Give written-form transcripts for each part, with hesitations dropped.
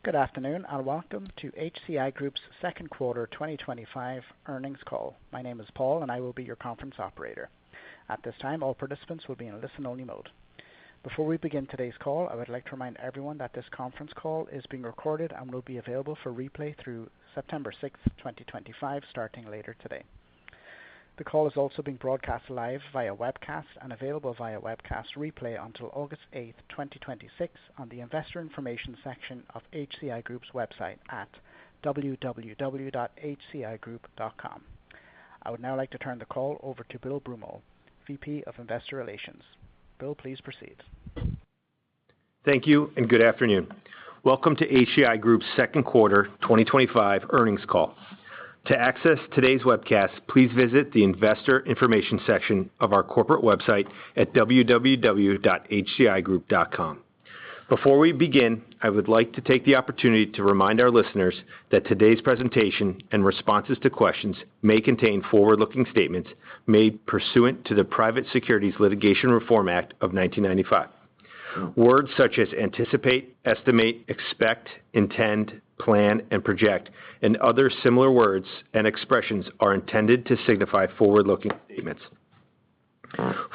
Good afternoon, and welcome to HCI Group's second quarter 2025 earnings call. My name is Paul, and I will be your conference operator. At this time, all participants will be in listen-only mode. Before we begin today's call, I would like to remind everyone that this conference call is being recorded and will be available for replay through September 6, 2025, starting later today. The call is also being broadcast live via webcast and available via webcast replay until August 8, 2026 on the Investor Information section of HCI Group's website at www.hcigroup.com. I would now like to turn the call over to Bill Brummel, VP of Investor Relations. Bill, please proceed. Thank you and good afternoon. Welcome to HCI Group's second quarter 2025 earnings call. To access today's webcast, please visit the Investor Information section of our corporate website at www.hcigroup.com. Before we begin, I would like to take the opportunity to remind our listeners that today's presentation and responses to questions may contain forward-looking statements made pursuant to the Private Securities Litigation Reform Act of 1995. Words such as anticipate, estimate, expect, intend, plan, and project, and other similar words and expressions are intended to signify forward-looking statements.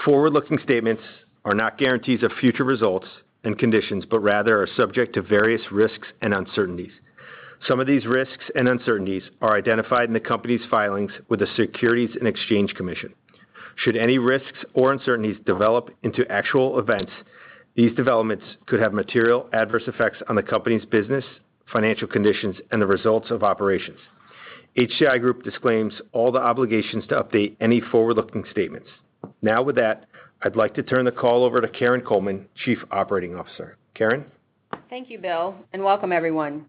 Forward-looking statements are not guarantees of future results and conditions, but rather are subject to various risks and uncertainties. Some of these risks and uncertainties are identified in the company's filings with the Securities and Exchange Commission. Should any risks or uncertainties develop into actual events, these developments could have material adverse effects on the company's business, financial conditions, and the results of operations. HCI Group disclaims all the obligations to update any forward-looking statements. Now with that, I'd like to turn the call over to Karen Coleman, Chief Operating Officer. Karen? Thank you, Bill, and welcome everyone.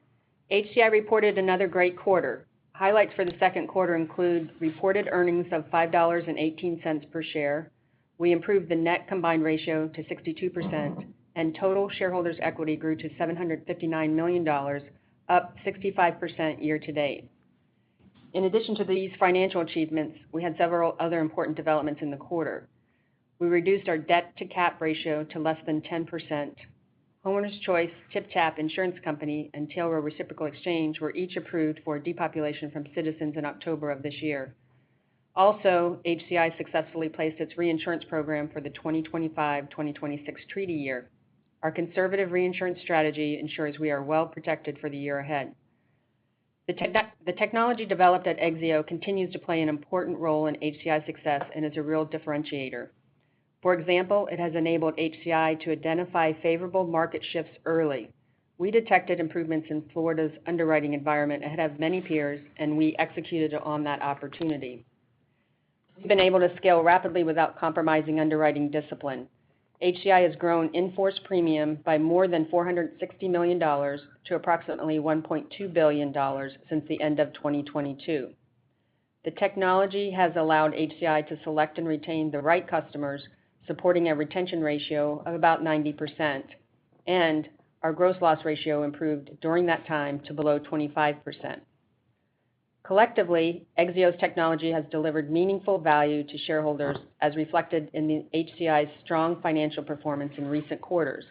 HCI reported another great quarter. Highlights for the second quarter include reported earnings of $5.18 per share. We improved the net combined ratio to 62%, and total shareholders' equity grew to $759 million, up 65% year to date. In addition to these financial achievements, we had several other important developments in the quarter. We reduced our debt-to-cap ratio to less than 10%. Homeowners Choice, TypTap Insurance Company, and Tailrow Reciprocal Exchange were each approved for depopulation from Citizens in October of this year. Also, HCI successfully placed its reinsurance program for the 2025-2026 treaty year. Our conservative reinsurance strategy ensures we are well protected for the year ahead. The technology developed at Exzeo continues to play an important role in HCI's success and is a real differentiator. For example, it has enabled HCI to identify favorable market shifts early. We detected improvements in Florida's underwriting environment ahead of many peers, and we executed on that opportunity. We've been able to scale rapidly without compromising underwriting discipline. HCI has grown in-force premium by more than $460 million to approximately $1.2 billion since the end of 2022. The technology has allowed HCI to select and retain the right customers, supporting a retention ratio of about 90%, and our gross loss ratio improved during that time to below 25%. Collectively, Exzeo's technology has delivered meaningful value to shareholders as reflected in the HCI's strong financial performance in recent quarters.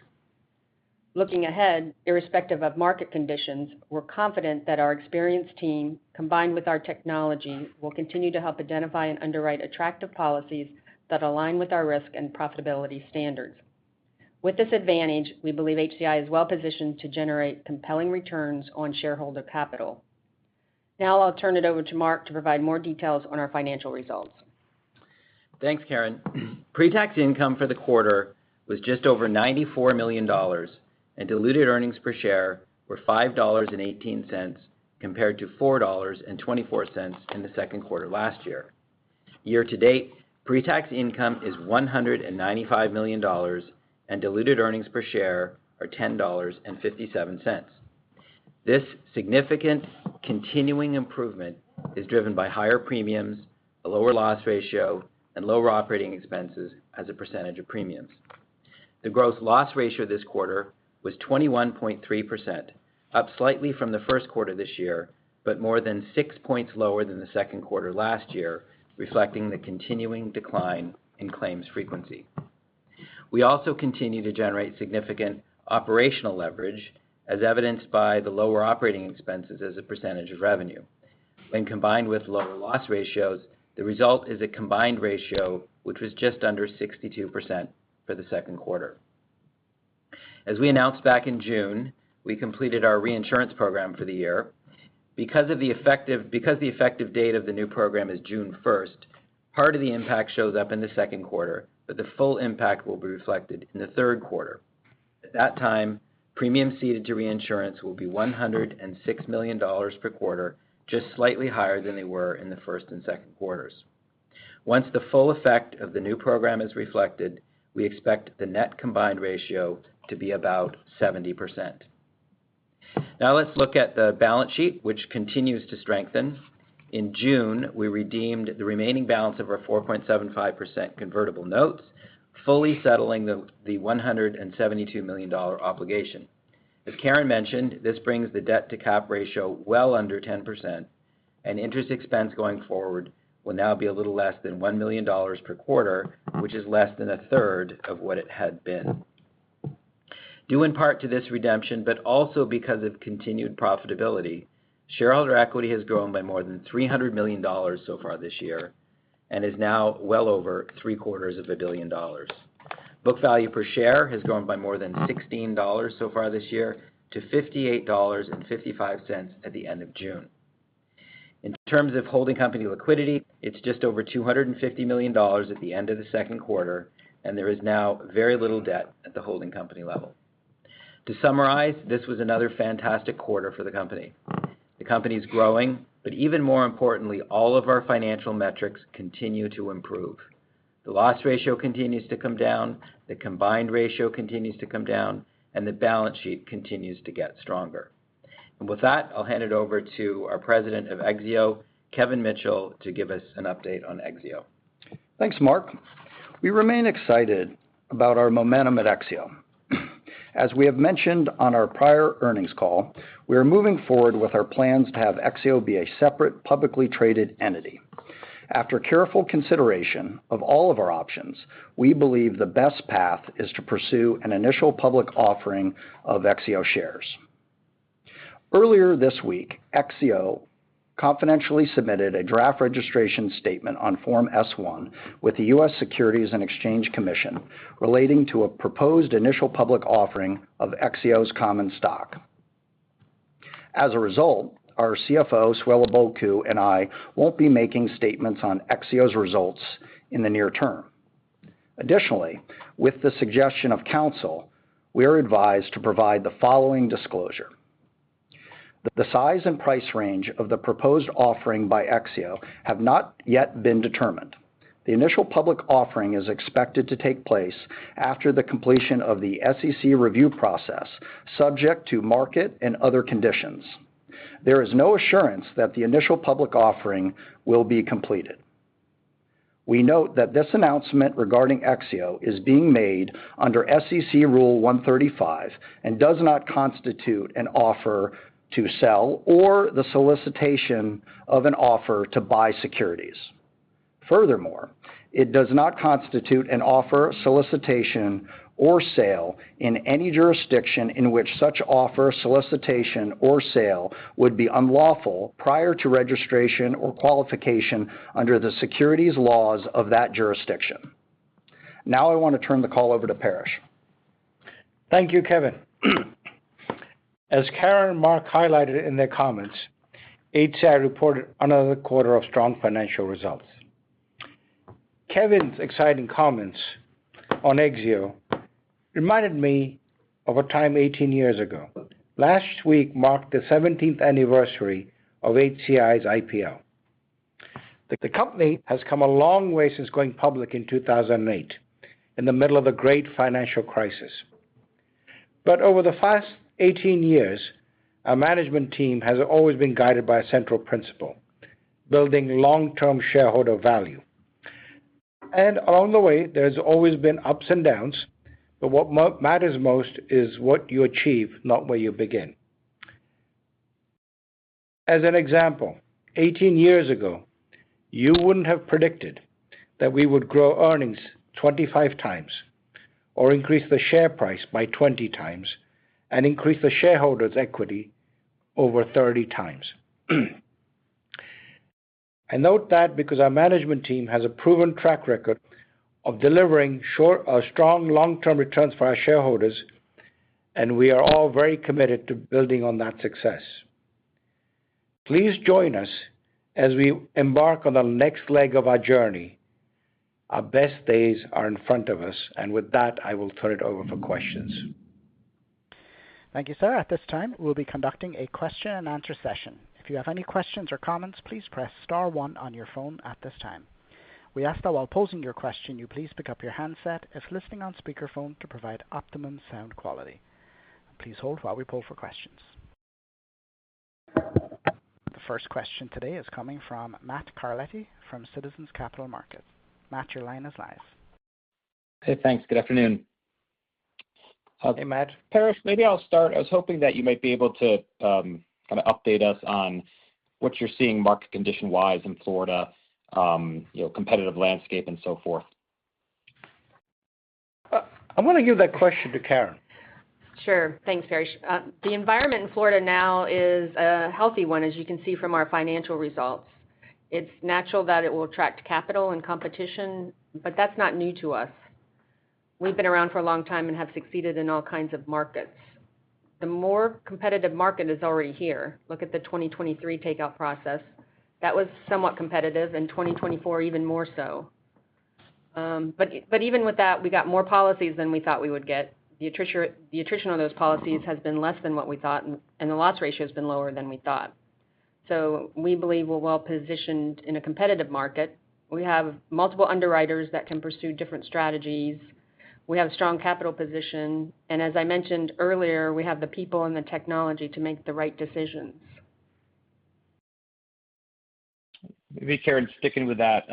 Looking ahead, irrespective of market conditions, we're confident that our experienced team, combined with our technology, will continue to help identify and underwrite attractive policies that align with our risk and profitability standards. With this advantage, we believe HCI is well positioned to generate compelling returns on shareholder capital. Now I'll turn it over to Mark to provide more details on our financial results. Thanks, Karen. Pre-tax income for the quarter was just over $94 million, and diluted earnings per share were $5.18 compared to $4.24 in the second quarter last year. Year to date, pre-tax income is $195 million, and diluted earnings per share are $10.57. This significant continuing improvement is driven by higher premiums, a lower loss ratio, and lower operating expenses as a percentage of premiums. The gross loss ratio this quarter was 21.3%, up slightly from the first quarter this year, but more than 6 points lower than the second quarter last year, reflecting the continuing decline in claims frequency. We also continue to generate significant operational leverage as evidenced by the lower operating expenses as a percentage of revenue. When combined with lower loss ratios, the result is a combined ratio which was just under 62% for the second quarter. As we announced back in June, we completed our reinsurance program for the year. Because the effective date of the new program is June 1st, part of the impact shows up in the second quarter, but the full impact will be reflected in the third quarter. At that time, premiums ceded to reinsurance will be $106 million per quarter, just slightly higher than they were in the first and second quarters. Once the full effect of the new program is reflected, we expect the net combined ratio to be about 70%. Now let's look at the balance sheet, which continues to strengthen. In June, we redeemed the remaining balance of our 4.75% convertible notes, fully settling the $172 million obligation. As Karen mentioned, this brings the debt-to-cap ratio well under 10%, and interest expense going forward will now be a little less than $1 million per quarter, which is less than a third of what it had been. Due in part to this redemption, but also because of continued profitability, shareholder equity has grown by more than $300 million so far this year and is now well over $750 million. Book value per share has grown by more than $16 so far this year to $58.55 at the end of June. In terms of holding company liquidity, it's just over $250 million at the end of the second quarter, and there is now very little debt at the holding company level. To summarize, this was another fantastic quarter for the company. The company is growing, but even more importantly, all of our financial metrics continue to improve. The loss ratio continues to come down, the combined ratio continues to come down, and the balance sheet continues to get stronger. And with that, I'll hand it over to our president of Exzeo, Kevin Mitchell, to give us an update on Exzeo. Thanks, Mark. We remain excited about our momentum at Exzeo. As we have mentioned on our prior earnings call, we are moving forward with our plans to have Exzeo be a separate, publicly traded entity. After careful consideration of all of our options, we believe the best path is to pursue an initial public offering of Exzeo shares. Earlier this week, Exzeo confidentially submitted a draft registration statement on Form S-1 with the U.S. Securities and Exchange Commission relating to a proposed initial public offering of Exzeo's common stock. As a result, our CFO, Suela Bulku, and I won't be making statements on Exzeo's results in the near term. Additionally, with the suggestion of counsel, we are advised to provide the following disclosure. The size and price range of the proposed offering by Exzeo have not yet been determined. The initial public offering is expected to take place after the completion of the SEC review process, subject to market and other conditions. There is no assurance that the initial public offering will be completed. We note that this announcement regarding Exzeo is being made under SEC Rule 135 and does not constitute an offer to sell or the solicitation of an offer to buy securities. Furthermore, it does not constitute an offer, solicitation, or sale in any jurisdiction in which such offer, solicitation, or sale would be unlawful prior to registration or qualification under the securities laws of that jurisdiction. Now I want to turn the call over to Paresh. Thank you, Kevin. As Karen and Mark highlighted in their comments, HCI reported another quarter of strong financial results. Kevin's exciting comments on Exzeo reminded me of a time 18 years ago. Last week marked the 17th anniversary of HCI's IPO. The company has come a long way since going public in 2008, in the middle of the great financial crisis. But over the past 18 years, our management team has always been guided by a central principle, building long-term shareholder value. And along the way, there's always been ups and downs, but what matters most is what you achieve, not where you begin. As an example, 18 years ago, you wouldn't have predicted that we would grow earnings 25 times or increase the share price by 20 times and increased the shareholders' equity over 30 times. I note that because our management team has a proven track record of delivering strong long-term returns for our shareholders, and we are all very committed to building on that success. Please join us as we embark on the next leg of our journey. Our best days are in front of us, and with that, I will turn it over for questions. Thank you, sir. At this time, we'll be conducting a question and answer session. If you have any questions or comments, please press star one on your phone at this time. We ask that while posing your question, you please pick up your handset if listening on speakerphone to provide optimum sound quality. Please hold while we poll for questions. The first question today is coming from Matt Carletti from Citizens Capital Markets. Matt, your line is live. Hey, thanks. Good afternoon. Hey, Matt. Paresh, maybe I'll start. I was hoping that you might be able to kind of update us on what you're seeing market condition-wise in Florida, competitive landscape and so forth. I'm going to give that question to Karen. Sure. Thanks, Paresh. The environment in Florida now is a healthy one, as you can see from our financial results. It's natural that it will attract capital and competition, but that's not new to us. We've been around for a long time and have succeeded in all kinds of markets. The more competitive market is already here. Look at the 2023 takeout process. That was somewhat competitive, and 2024 even more so. But even with that, we got more policies than we thought we would get. The attrition on those policies has been less than what we thought, and the loss ratio has been lower than we thought. So we believe we're well positioned in a competitive market. We have multiple underwriters that can pursue different strategies. We have a strong capital position, and as I mentioned earlier, we have the people and the technology to make the right decisions. Maybe, Karen, sticking with that,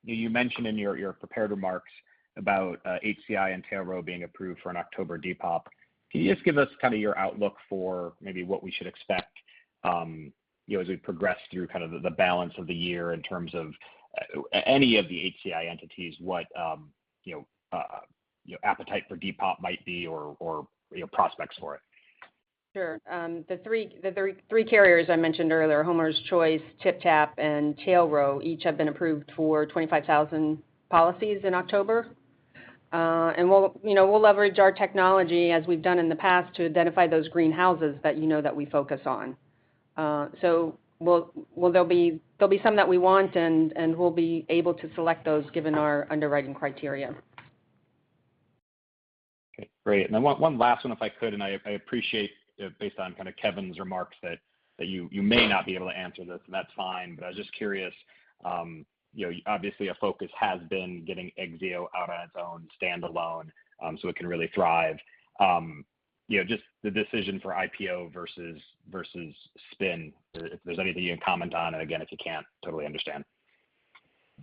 you mentioned in your prepared remarks about HCI and Tailrow being approved for an October depop. Can you just give us kind of your outlook for maybe what we should expect, as we progress through kind of the balance of the year in terms of any of the HCI entities, what appetite for depop might be or prospects for it? Sure. The three carriers I mentioned earlier, Homeowners Choice, TypTap, and Tailrow, each have been approved for 25,000 policies in October. And we'll leverage our technology as we've done in the past to identify those green houses that that we focus on. So there'll be some that we want, and we'll be able to select those given our underwriting criteria. Okay, great. And then one last one, if I could, and I appreciate, based on kind of Kevin's remarks, that you may not be able to answer this, and that's fine. But I was just curious. Obviously, a focus has been getting Exzeo out on its own, standalone, so it can really thrive. Just the decision for IPO versus spin. If there's anything you can comment on, and again, if you can't, totally understand.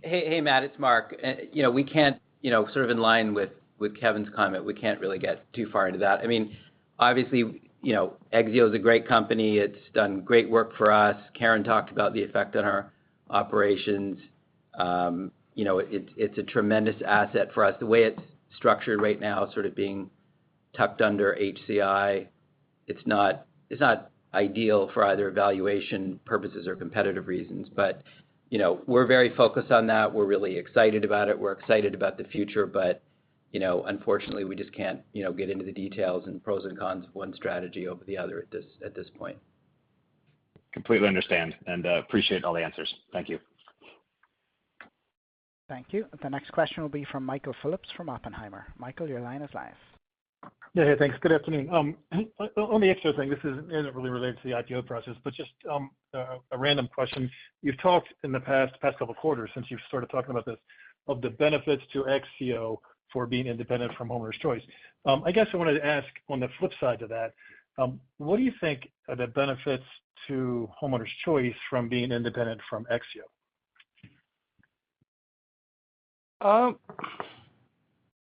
Hey, Matt, it's Mark. We can't, sort of in line with Kevin's comment, we can't really get too far into that. I mean, obviously, Exzeo is a great company. It's done great work for us. Karen talked about the effect on our operations. It's a tremendous asset for us. The way it's structured right now, sort of being tucked under HCI, it's not ideal for either evaluation purposes or competitive reasons. But we're very focused on that. We're really excited about it. We're excited about the future, but unfortunately, we just can't get into the details and pros and cons of one strategy over the other at this point. Completely understand and appreciate all the answers. Thank you. Thank you. The next question will be from Michael Phillips from Oppenheimer. Michael, your line is live. Yeah, hey, thanks. Good afternoon. On the Exzeo thing, this isn't really related to the IPO process, but just a random question. You've talked in the past couple of quarters, since you've started talking about this, of the benefits to Exzeo for being independent from Homeowners Choice. I guess I wanted to ask on the flip side to that, what do you think are the benefits to Homeowners Choice from being independent from Exzeo?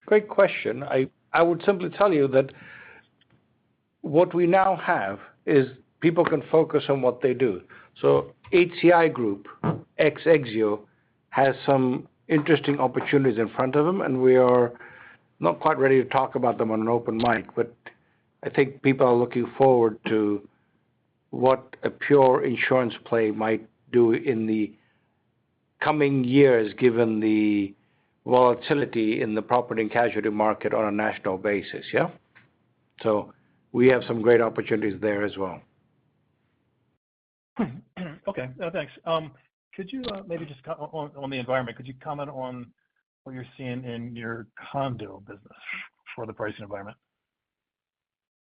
Great question. I would simply tell you that what we now have is people can focus on what they do. So HCI Group, ex-Exzeo, has some interesting opportunities in front of them, and we are not quite ready to talk about them on an open mic, but I think people are looking forward to what a pure insurance play might do in the coming years, given the volatility in the property and casualty market on a national basis, yeah? So we have some great opportunities there as well. Okay, thanks. Could you maybe just on the environment, could you comment on what you're seeing in your condo business for the pricing environment?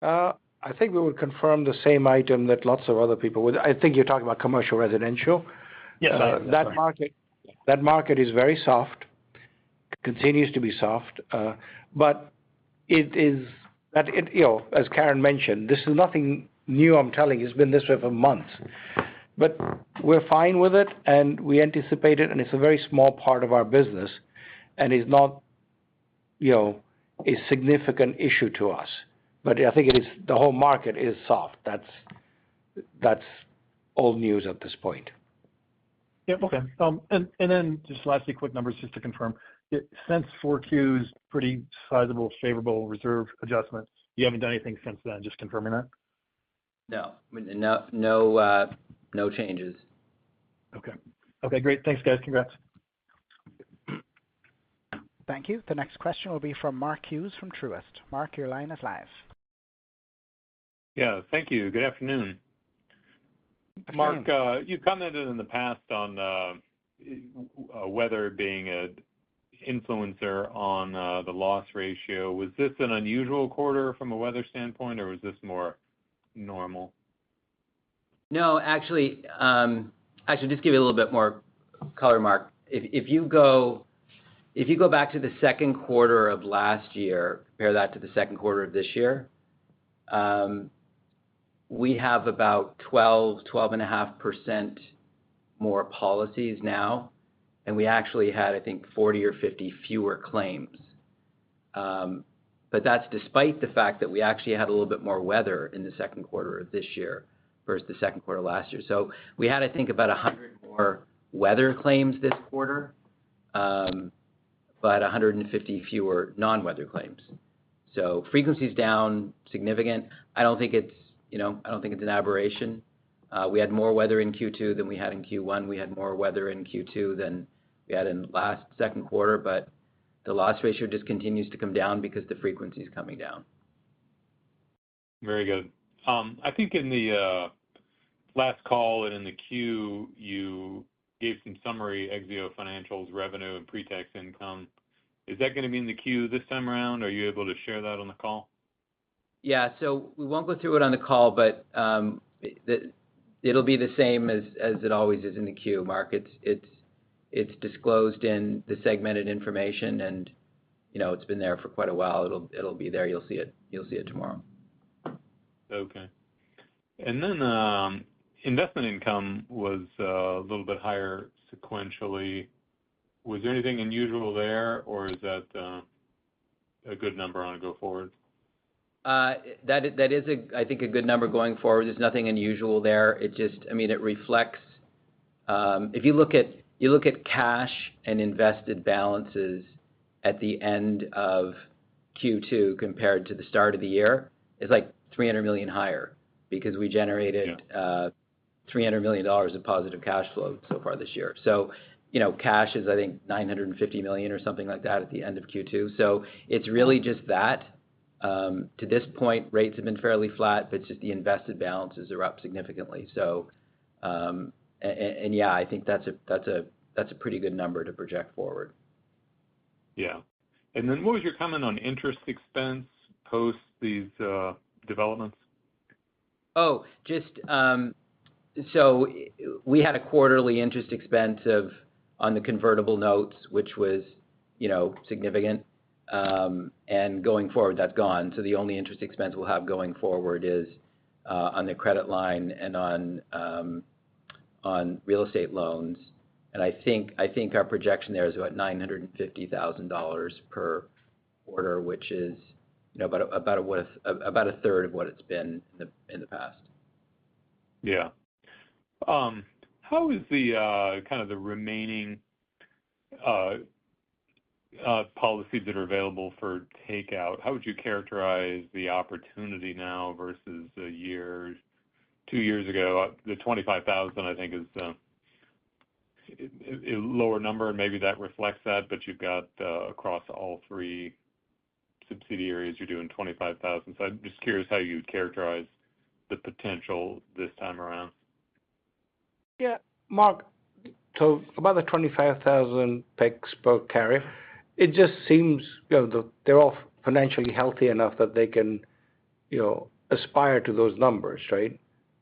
I think we would confirm the same item that lots of other people would. I think you're talking about commercial residential. Yes, that market is very soft, continues to be soft, but it is that it, you know, as Karen mentioned, this is nothing new. I'm telling you, it's been this way for months, but we're fine with it, and we anticipate it, and it's a very small part of our business, and is not, you know, a significant issue to us. But I think it is. The whole market is soft. That's old news at this point. Yeah. Okay. And then just lastly, quick numbers just to confirm. Since 4Q's pretty sizable favorable reserve adjustment, you haven't done anything since then. Just confirming that. No changes. Okay. Okay. Great. Thanks, guys. Congrats. Thank you. The next question will be from Mark Hughes from Truist. Mark, your line is live. Yeah, thank you. Good afternoon. Mark, you commented in the past on weather being an influencer on the loss ratio. Was this an unusual quarter from a weather standpoint, or was this more normal? No, actually, just give you a little bit more color, Mark. If you go back to the second quarter of last year, compare that to the second quarter of this year, we have about 12.5% more policies now, and we actually had, I think, 40 or 50 fewer claims. But that's despite the fact that we actually had a little bit more weather in the second quarter of this year versus the second quarter last year. So we had, I think, about 100 more weather claims this quarter, but 150 fewer non-weather claims. So frequency's down significant. I don't think it's an aberration. We had more weather in Q2 than we had in Q1. We had more weather in Q2 than we had in last second quarter, but the loss ratio just continues to come down because the frequency is coming down. Very good. I think in the last call and in the Q, you gave some summary Exzeo financials, revenue, and pre-tax income. Is that going to be in the Q this time around? Are you able to share that on the call? Yeah, so we won't go through it on the call, but it'll be the same as it always is in the Q, Mark. It's disclosed in the segmented information, and it's been there for quite a while. It'll be there. You'll see it tomorrow. Okay. And then investment income was a little bit higher sequentially. Was there anything unusual there, or is that a good number on a go forward? That is, I think, a good number going forward. There's nothing unusual there. It just, it reflects. If you look at cash and invested balances at the end of Q2 compared to the start of the year, it's like $300 million higher because we generated $300 million of positive cash flow so far this year. So, cash is, I think, $950 million or something like that at the end of Q2. So it's really just that. To this point, rates have been fairly flat, but it's just the invested balances are up significantly. So, I think that's a pretty good number to project forward. Yeah. And then what was your comment on interest expense post these developments? Oh, just so we had a quarterly interest expense on the convertible notes, which was significant. And going forward, that's gone. So the only interest expense we'll have going forward is on the credit line and on real estate loans. And I think our projection there is about $950,000 per quarter, which is about a third of what it's been in the past. Yeah. How is the kind of the remaining policies that are available for takeout, how would you characterize the opportunity now versus a year, 2 years ago? The 25,000, I think, is a lower number, and maybe that reflects that, but you've got across all three subsidiaries, you're doing 25,000. So I'm just curious how you would characterize the potential this time around. Yeah, Mark, so about the 25,000 picks per carrier, it just seems, they're all financially healthy enough that they can, aspire to those numbers, right?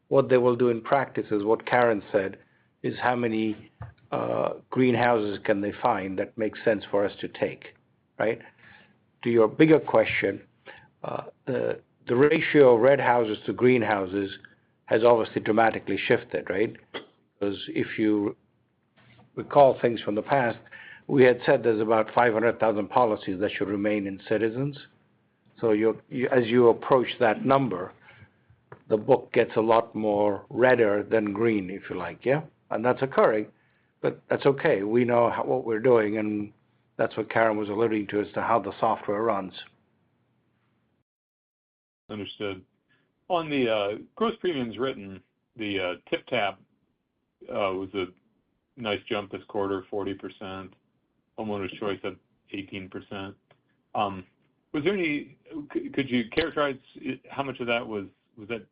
What they will do in practice is what Karen said, is how many greenhouses can they find that makes sense for us to take, right? To your bigger question, the ratio of red houses to greenhouses has obviously dramatically shifted, right? Because if you recall things from the past, we had said there's about 500,000 policies that should remain in Citizens. So as you approach that number, the book gets a lot more redder than green, if you like, yeah? And that's occurring, but that's okay. We know what we're doing, and that's what Karen was alluding to as to how the software runs. Understood. On the gross premiums written, the TIP-TAP was a nice jump this quarter, 40%. Homeowner's Choice up 18%. Was there any? Could you characterize how much of that was that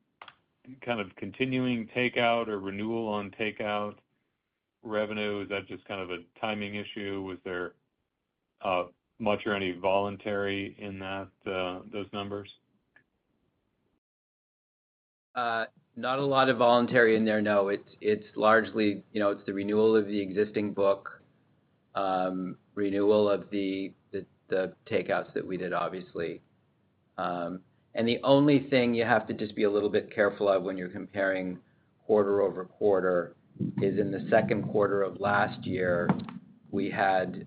kind of continuing takeout or renewal on takeout revenue? Is that just kind of a timing issue? Was there much or any voluntary in that those numbers? Not a lot of voluntary in there. No, it's largely it's the renewal of the existing book, renewal of the takeouts that we did, obviously. And the only thing you have to just be a little bit careful of when you're comparing quarter over quarter is in the second quarter of last year, we had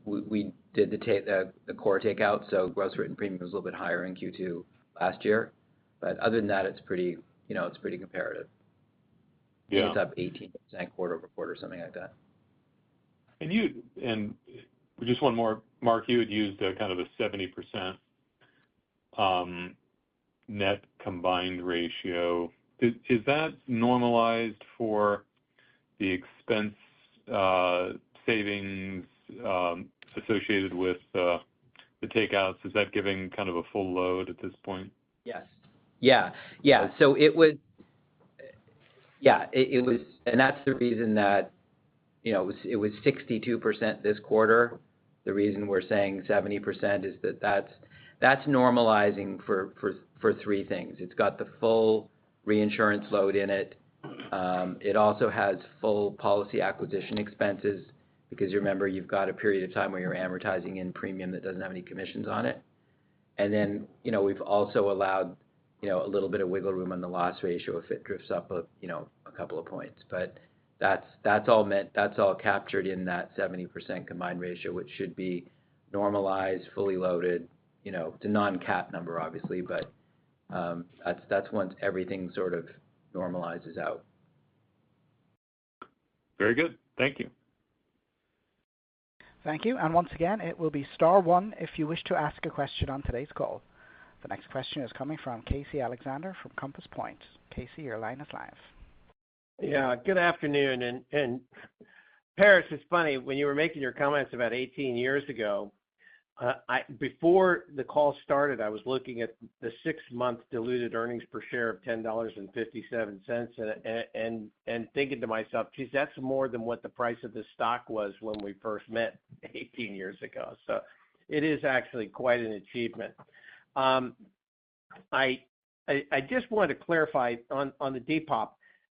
we did the core takeout, so gross written premium was a little bit higher in Q2 last year. But other than that, it's pretty comparative. Yeah. It's up 18% quarter over quarter, something like that. And just one more, Mark, you had used a kind of a 70% net combined ratio. Is that normalized for the expense savings associated with the takeouts? Is that giving kind of a full load at this point? Yes. Yeah. So it was, and that's the reason that, it was 62% this quarter. The reason we're saying 70% is that's normalizing for three things. It's got the full reinsurance load in it. It also has full policy acquisition expenses because you remember you've got a period of time where you're amortizing in premium that doesn't have any commissions on it. And then, we've also allowed, a little bit of wiggle room on the loss ratio if it drifts up a couple of points. But that's all captured in that 70% combined ratio, which should be normalized, fully loaded. It's a non-cat number, obviously, but that's once everything sort of normalizes out. Very good. Thank you. Thank you. And once again, it will be star one if you wish to ask a question on today's call. The next question is coming from Casey Alexander from Compass Point. Casey, your line is live. Yeah, good afternoon. And Paris, it's funny, when you were making your comments about 18 years ago, before the call started, I was looking at the 6-month diluted earnings per share of $10.57 and thinking to myself, geez, that's more than what the price of the stock was when we first met 18 years ago. So it is actually quite an achievement. I just wanted to clarify on the Depop.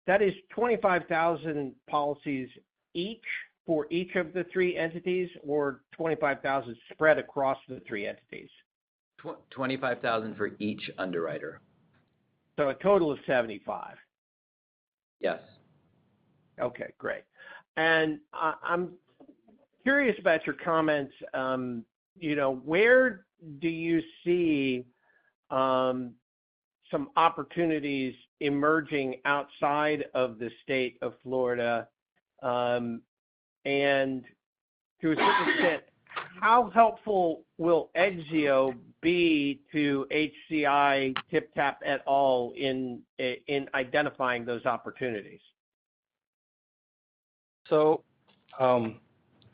That is 25,000 policies each for each of the three entities, or 25,000 spread across the three entities? 25,000 for each underwriter. So a total of 75. Yes. Okay, great. And I'm curious about your comments. Where do you see some opportunities emerging outside of the state of Florida? And to a certain extent, how helpful will Exio be to HCI, TipTap et al. In identifying those opportunities? So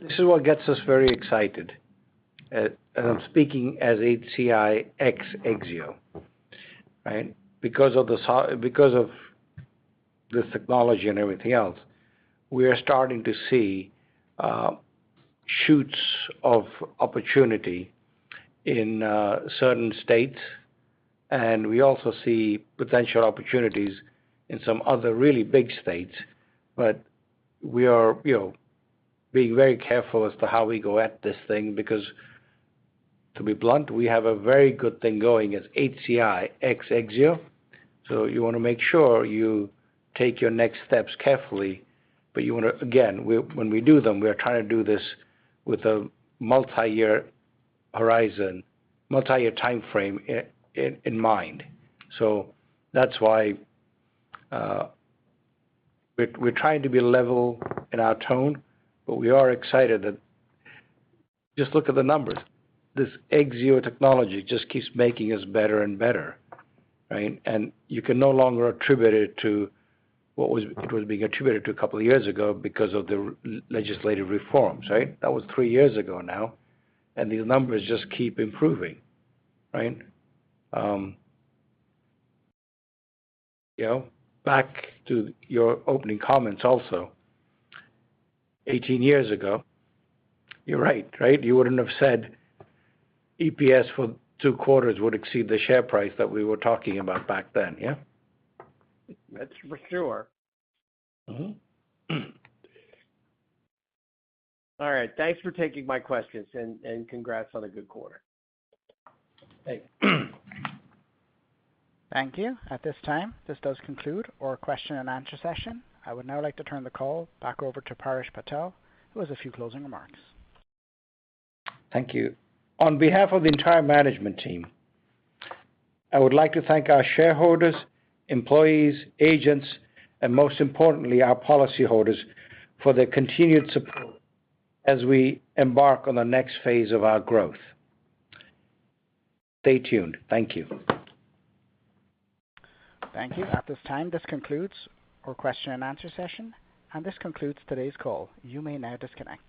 this is what gets us very excited. And I'm speaking as HCI ex Exio, right? Because of this technology and everything else, we are starting to see shoots of opportunity in certain states, and we also see potential opportunities in some other really big states. But we are, being very careful as to how we go at this thing because, to be blunt, we have a very good thing going as HCI ex Exio. So you want to make sure you take your next steps carefully. But you want to, again, when we do them, we're trying to do this with a multi-year horizon, multi-year time frame in mind. So that's why we're trying to be level in our tone, but we are excited that just look at the numbers. This Exio technology just keeps making us better and better, right? And you can no longer attribute it to it was being attributed to a couple of years ago because of the legislative reforms, right? That was 3 years ago now, and these numbers just keep improving, right? Back to your opening comments also, 18 years ago, you're right? You wouldn't have said EPS for 2 quarters would exceed the share price that we were talking about back then, yeah? That's for sure. Mm-hmm. All right. Thanks for taking my questions, and congrats on a good quarter. Hey. Thank you. At this time, this does conclude our question and answer session. I would now like to turn the call back over to Paresh Patel, who has a few closing remarks. Thank you. On behalf of the entire management team, I would like to thank our shareholders, employees, agents, and most importantly, our policyholders for their continued support as we embark on the next phase of our growth. Stay tuned. Thank you. Thank you. At this time, this concludes our question and answer session, and this concludes today's call. You may now disconnect.